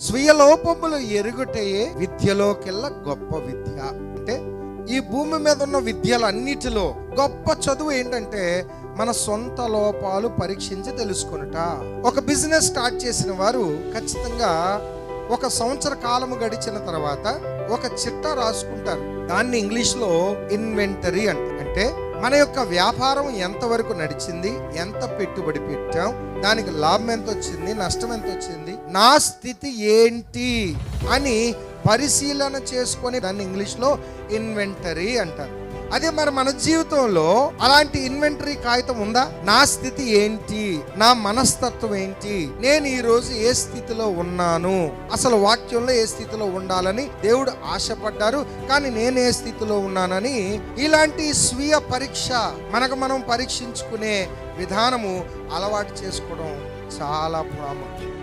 స్వీయ లోపములు ఎరుగుటయే విద్యలోకెల్లా గొప్ప విద్య. అంటే ఈ భూమి మీద ఉన్న విద్యలన్నిటిలో గొప్ప చదువు ఏంటంటే మన సొంత లోపాలు పరీక్షించి తెలుసుకొనుట. ఒక బిజినెస్ స్టార్ట్ చేసిన వారు ఖచ్చితంగా 1 సంవత్సర కాలము గడిచిన తర్వాత ఒక చిట్టా రాసుకుంటారు. దాన్ని ఇంగ్లీష్లో ఇన్వెంటరీ అంటే మన యొక్క వ్యాపారం ఎంతవరకు నడిచింది, ఎంత పెట్టుబడి పెట్టాం, దానికి లాభం ఎంత వచ్చింది, నష్టం ఎంత వచ్చింది, నా స్థితి ఏంటి అని పరిశీలన చేసుకొని దాన్ని ఇంగ్లీష్లో ఇన్వెంటరీ అంటారు. అదే మరి మన జీవితంలో అలాంటి ఇన్వెంటరీ కాగితం ఉందా? నా స్థితి ఏంటి, నా మనస్తత్వం ఏంటి, నేను ఈ రోజు ఏ స్థితిలో ఉన్నాను, అసలు వాక్యంలో ఏ స్థితిలో ఉండాలని దేవుడు ఆశపడ్డారు, కానీ నేను ఏ స్థితిలో ఉన్నానని ఇలాంటి స్వీయ పరీక్ష మనకు మనం పరీక్షించుకునే విధానము అలవాటు చేసుకోవడం చాలా ప్రాముఖ్యం.